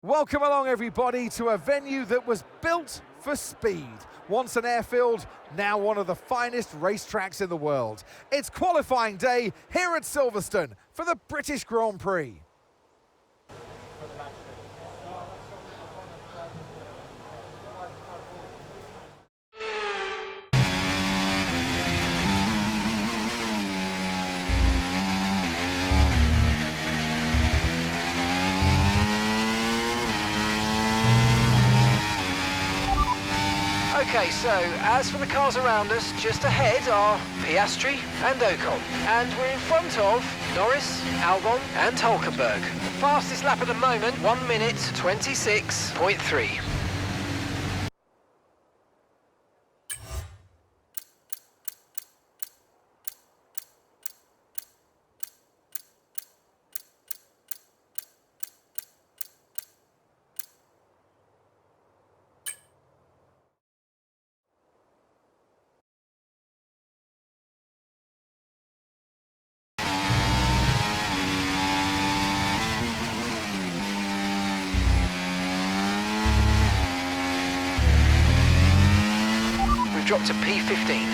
Welcome along everybody to a venue that was built for speed. Once an airfield, now one of the finest racetracks in the world. It's qualifying day here at Silverstone for the British Grand Prix. Okay, so as for the cars around us, just ahead are Piastri and Ocon. And we're in front of Norris, Albon and Hulkenberg. The fastest lap at the moment, 1 minute 26.3. Dropped to P15.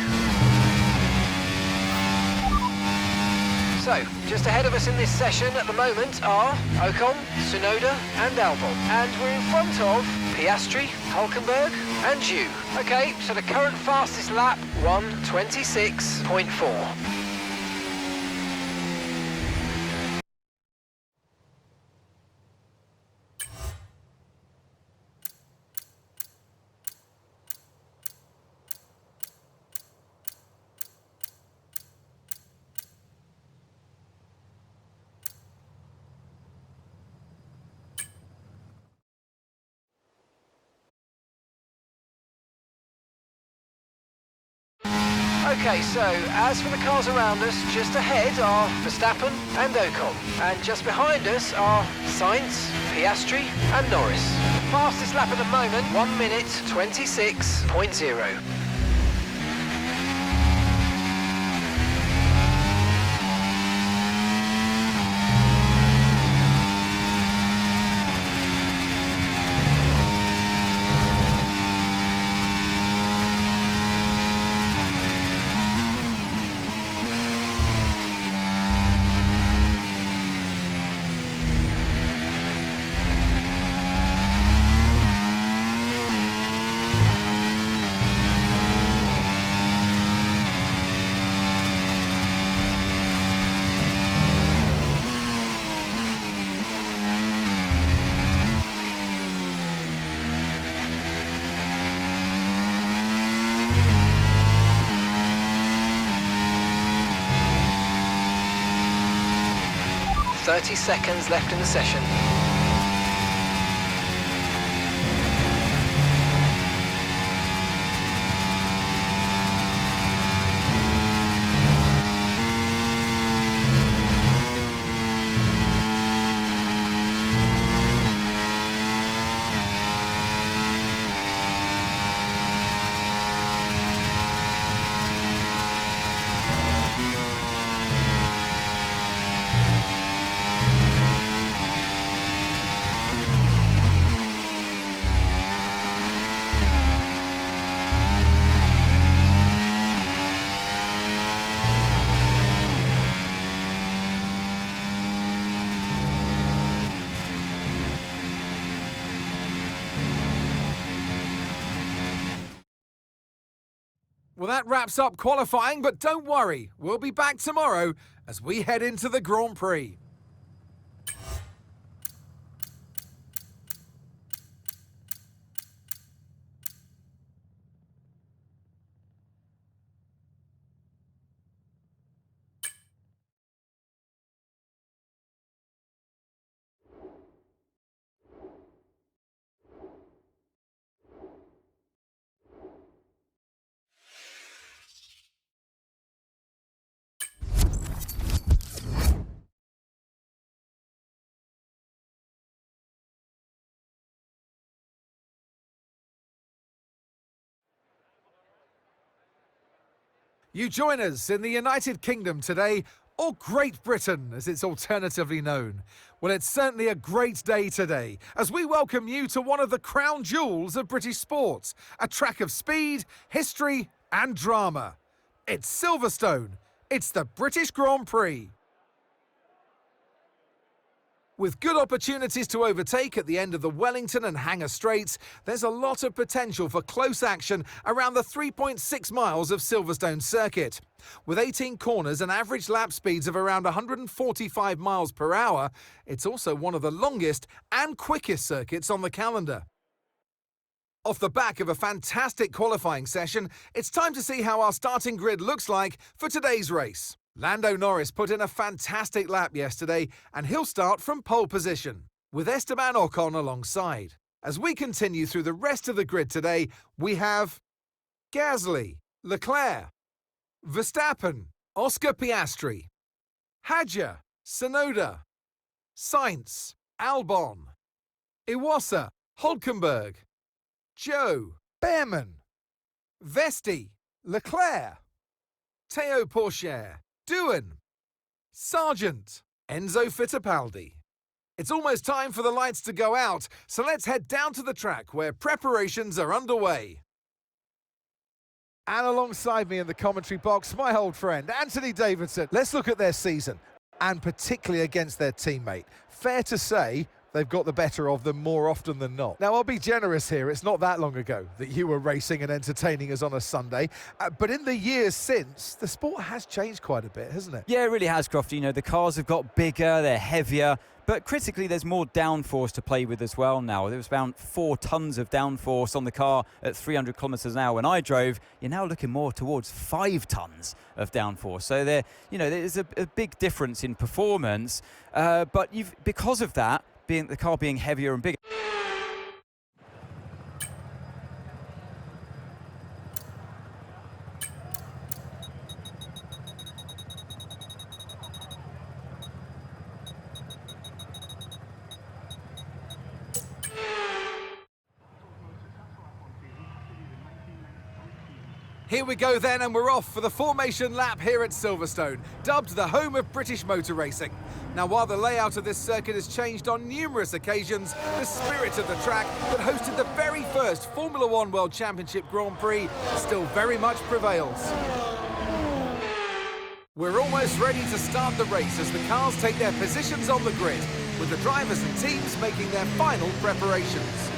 So, just ahead of us in this session at the moment are Ocon, Tsunoda and Albon. And we're in front of Piastri, Hulkenberg and Zhu. Okay, so the current fastest lap, 1:26.4. Okay, so as for the cars around us, just ahead are Verstappen and Ocon. And just behind us are Sainz, Piastri and Norris. Fastest lap at the moment, 1 minute 26.0. .30 seconds left in the session. Well, that wraps up qualifying, but don't worry, we'll be back tomorrow as we head into the Grand Prix. You join us in the United Kingdom today or Great Britain, as it's alternatively known. Well, it's certainly a great day today, as we welcome you to one of the crown jewels of British sports, a track of speed, history and drama. It's Silverstone. It's the British Grand Prix. With good opportunities to overtake at the end of the Wellington and Hangar Straights, there's a lot of potential for close action around the 3.6 miles of Silverstone circuit. With 18 corners and average lap speeds of around 145 miles per hour, it's also one of the longest and quickest circuits on the calendar. Off the back of a fantastic qualifying session, it's time to see how our starting grid looks like for today's race. Lando Norris put in a fantastic lap yesterday, and he'll start from pole position, with Esteban Ocon alongside. As we continue through the rest of the grid today, we have Gasly, Leclerc, Verstappen, Oscar Piastri, Hadjar, Tsunoda, Sainz, Albon, Iwasa, Hülkenberg, Joe, Behrman, Vesti, Leclerc, Théo Pourchaire, Doohan, Sargent, Enzo Fittipaldi. It's almost time for the lights to go out, so let's head down to the track where preparations are underway. And alongside me in the commentary box, my old friend, Anthony Davidson. Let's look at their season, and particularly against their teammate. Fair to say, they've got the better of them more often than not. Now, I'll be generous here. It's not that long ago that you were racing and entertaining us on a Sunday. But in the years since, the sport has changed quite a bit, hasn't it? Yeah, it really has, Crofty. You know, the cars have got bigger, they're heavier, but critically, there's more downforce to play with as well now. There was around 4 tons of downforce on the car at 300 kilometres an hour when I drove. You're now looking more towards 5 tons of downforce. So there's a big difference in performance. But because of that, the car being heavier and bigger. Here we go then, and we're off for the formation lap here at Silverstone, dubbed the home of British motor racing. Now, while the layout of this circuit has changed on numerous occasions, the spirit of the track that hosted the very first Formula One World Championship Grand Prix still very much prevails. We're almost ready to start the race as the cars take their positions on the grid, with the drivers and teams making their final preparations.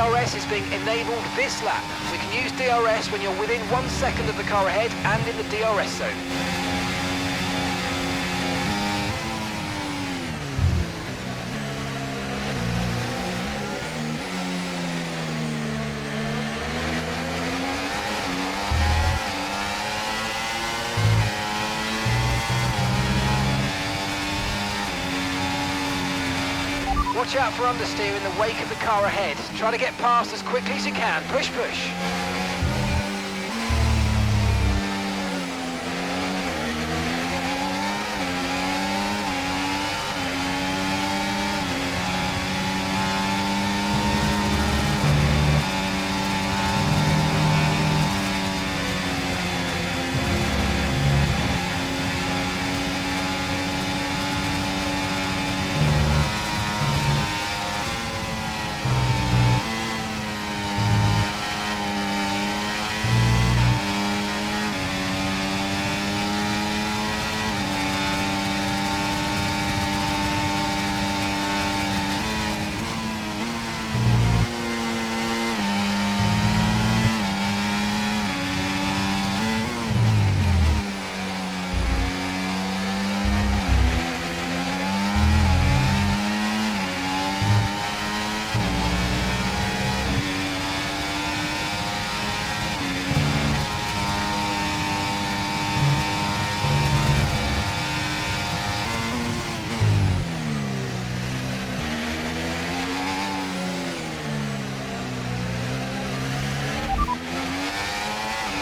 DRS is being enabled this lap. We can use DRS when you're within 1 second of the car ahead and in the DRS zone. Watch out for understeer in the wake of the car ahead. Try to get past as quickly as you can. Push, push.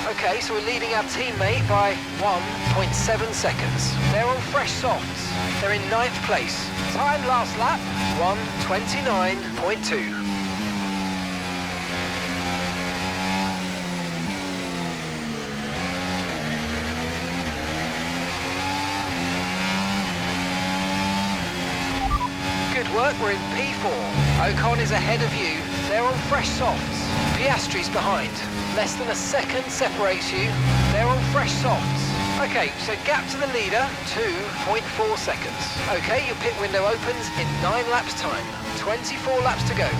Okay, so we're leading our teammate by 1.7 seconds. They're on fresh softs. They're in 9th place. Time last lap, 1:29.2. Good work, we're in P4. Ocon is ahead of you. They're on fresh softs. Piastri's behind. Less than a second separates you. They're on fresh softs. Okay, so gap to the leader, 2.4 seconds. Okay, your pit window opens in 9 laps time. 24 laps to go.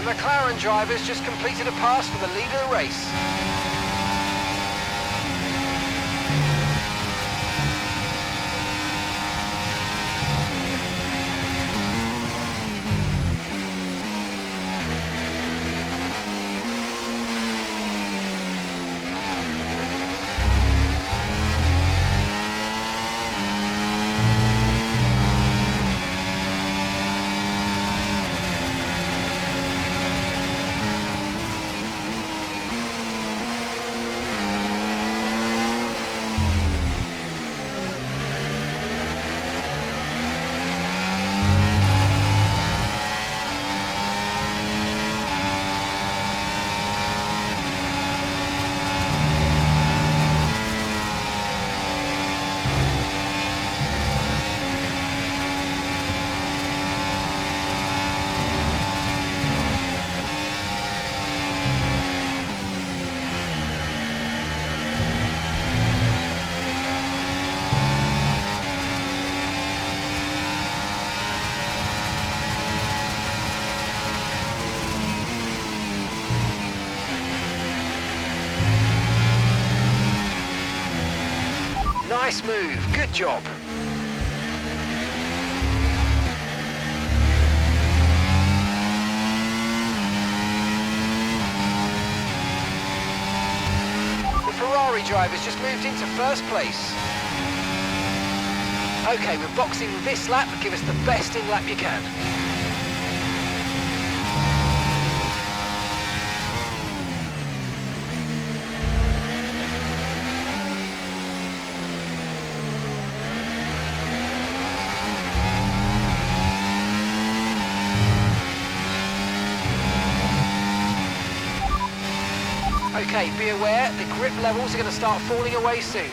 The McLaren drivers just completed a pass for the lead of the race. Nice move, good job. The Ferrari drivers just moved into first place. Okay, we're boxing this lap, give us the best in lap you can. Okay, be aware, the grip levels are going to start falling away soon.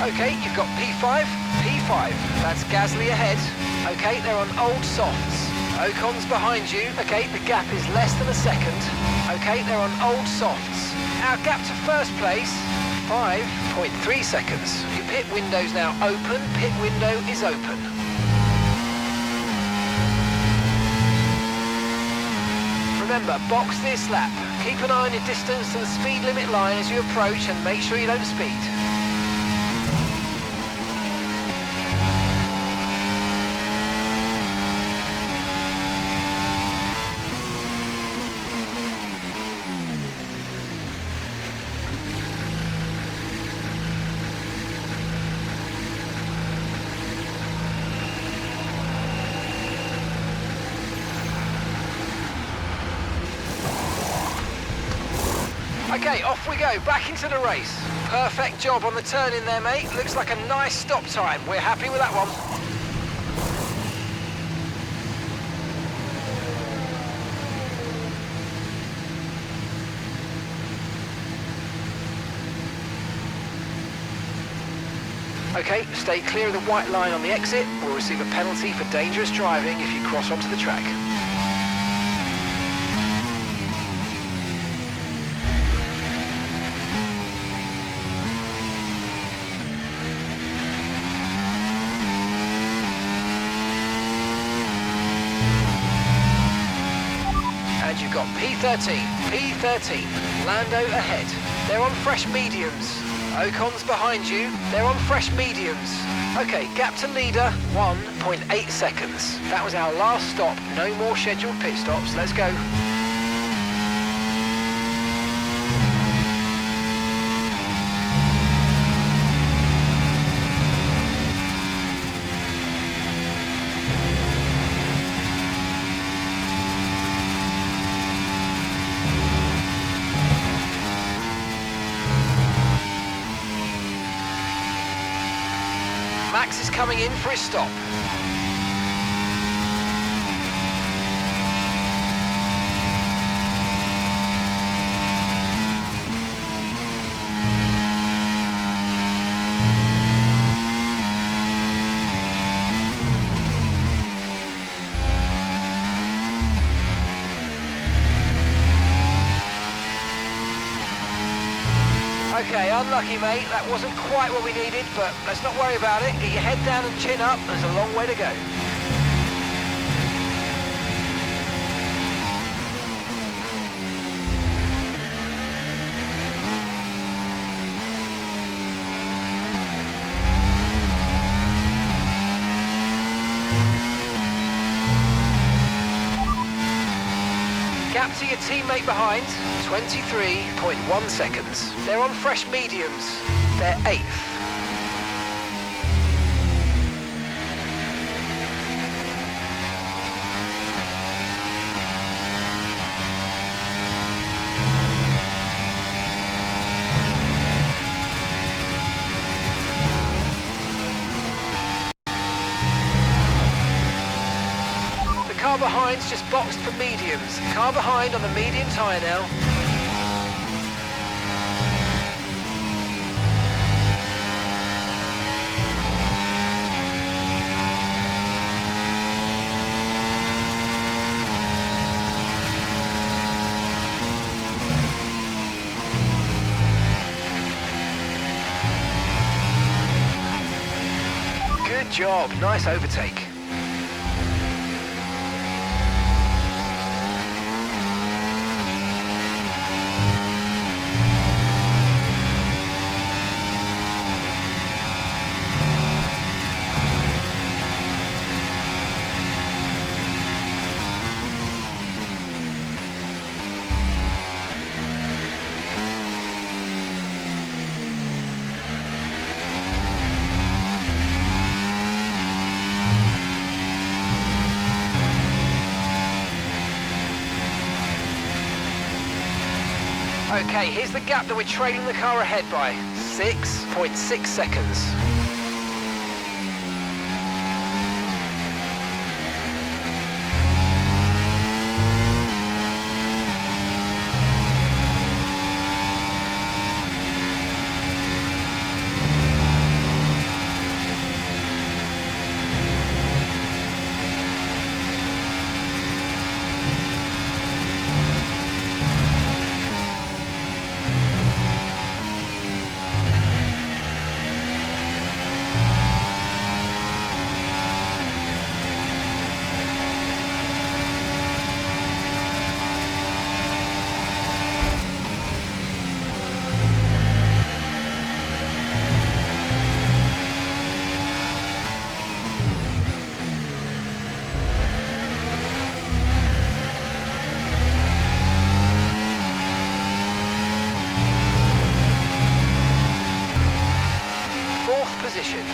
Okay, you've got P5, P5, that's Gasly ahead. Okay, they're on old softs. Ocon's behind you. Okay, the gap is less than a second. Okay, they're on old softs. Our gap to first place, 5.3 seconds. Your pit window's now open, pit window is open. Remember, box this lap. Keep an eye on your distance to the speed limit line as you approach and make sure you don't speed. Okay, off we go, back into the race. Perfect job on the turn in there, mate. Looks like a nice stop time. We're happy with that one. Okay, stay clear of the white line on the exit. We'll receive a penalty for dangerous driving if you cross onto the track. And you've got P13, P13, Lando ahead. They're on fresh mediums. Ocon's behind you, they're on fresh mediums. Okay, gap to leader, 1.8 seconds. That was our last stop, no more scheduled pit stops, let's go. Max is coming in for his stop. Okay, unlucky mate, that wasn't quite what we needed, but let's not worry about it. Get your head down and chin up, there's a long way to go. Gap to your teammate behind, 23.1 seconds. They're on fresh mediums. They're 8th. Car behind's just boxed for mediums. Car behind on the medium tyre now. Good job, nice overtake. Okay, here's the gap that we're trailing the car ahead by. 6.6 seconds.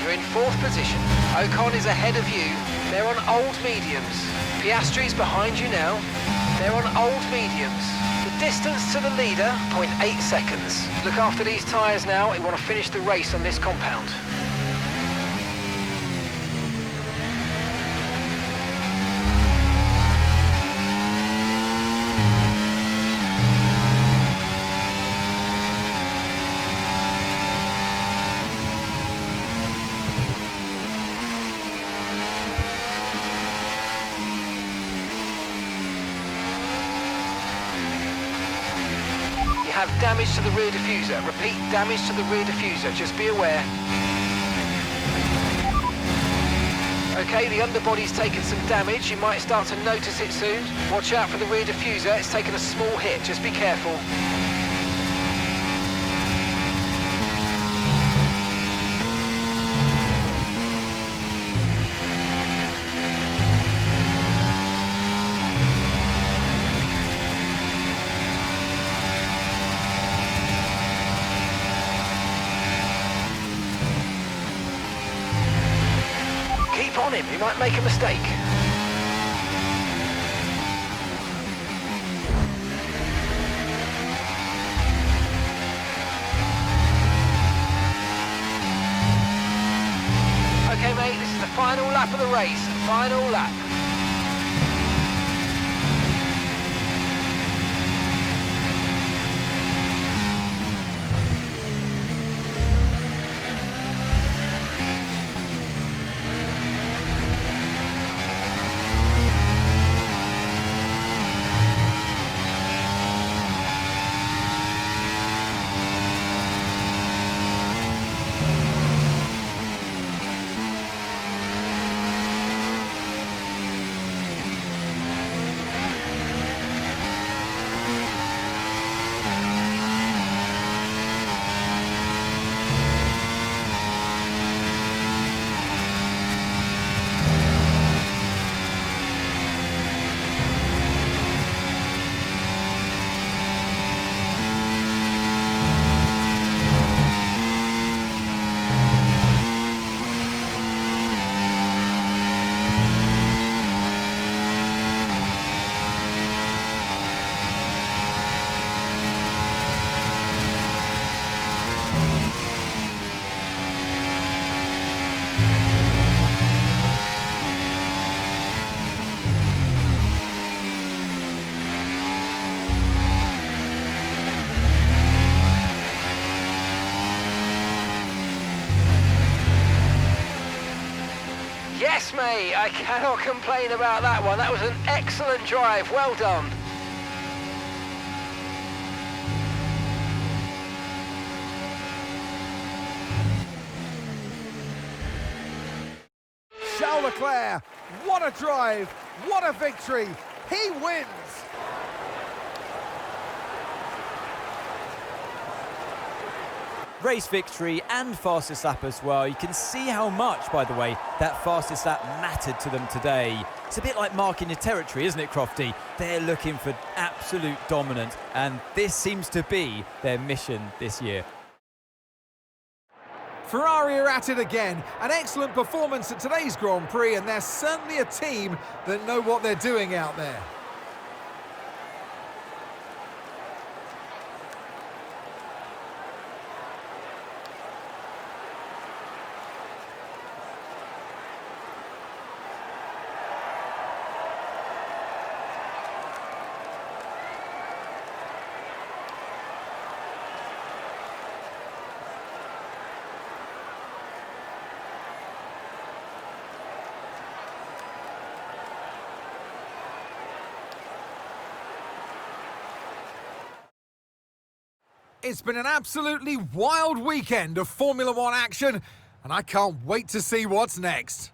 You're in fourth position. Ocon is ahead of you. They're on old mediums. Piastri's behind you now. They're on old mediums. The distance to the leader, 0.8 seconds. Look after these tyres now. We want to finish the race on this compound. Have damage to the rear diffuser. Repeat, damage to the rear diffuser. Just be aware. Okay, the underbody's taken some damage. You might start to notice it soon. Watch out for the rear diffuser. It's taken a small hit. Just be careful. On him, he might make a mistake. Okay mate, this is the final lap of the race, final lap. Yes, mate, I cannot complain about that one. That was an excellent drive. Well done. Charles Leclerc, what a drive, what a victory. He wins. Race victory and fastest lap as well. You can see how much, by the way, that fastest lap mattered to them today. It's a bit like marking your territory, isn't it, Crofty? They're looking for absolute dominance, and this seems to be their mission this year. Ferrari are at it again. An excellent performance at today's Grand Prix, and they're certainly a team that know what they're doing out there. It's been an absolutely wild weekend of Formula One action, and I can't wait to see what's next.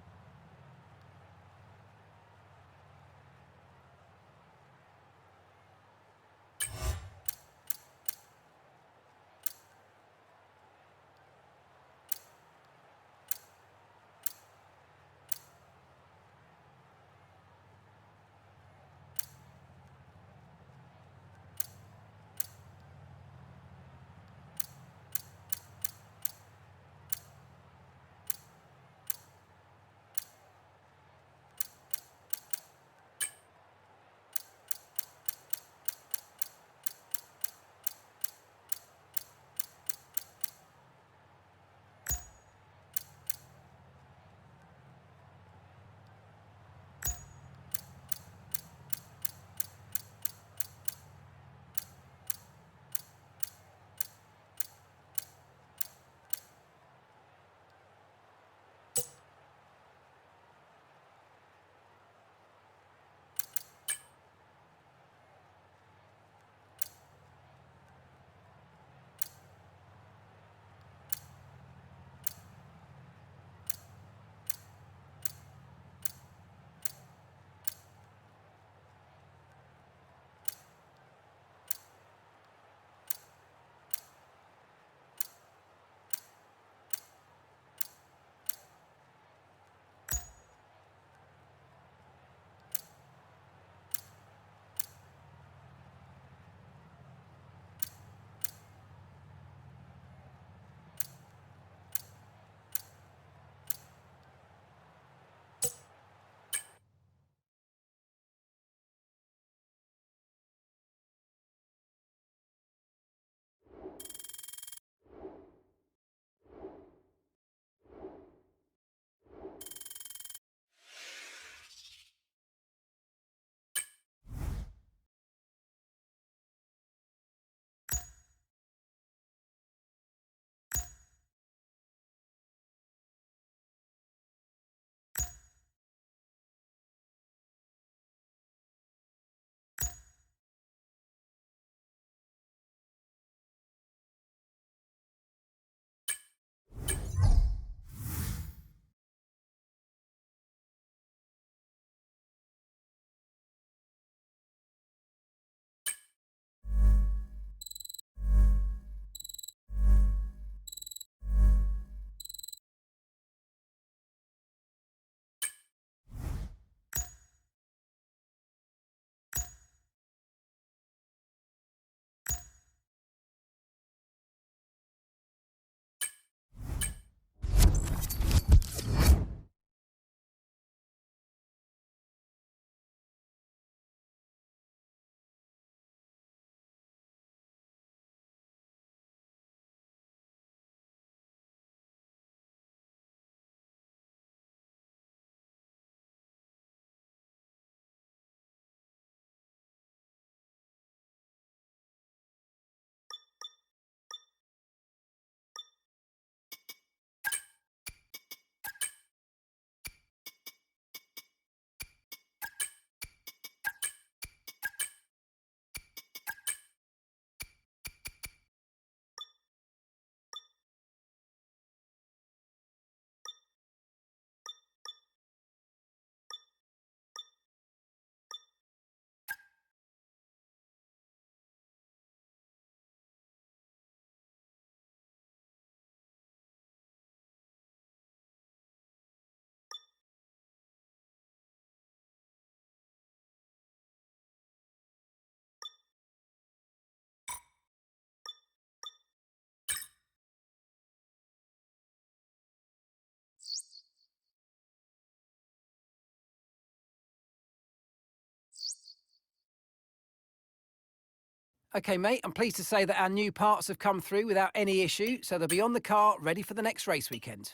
Okay, mate, I'm pleased to say that our new parts have come through without any issue, so they'll be on the car ready for the next race weekend.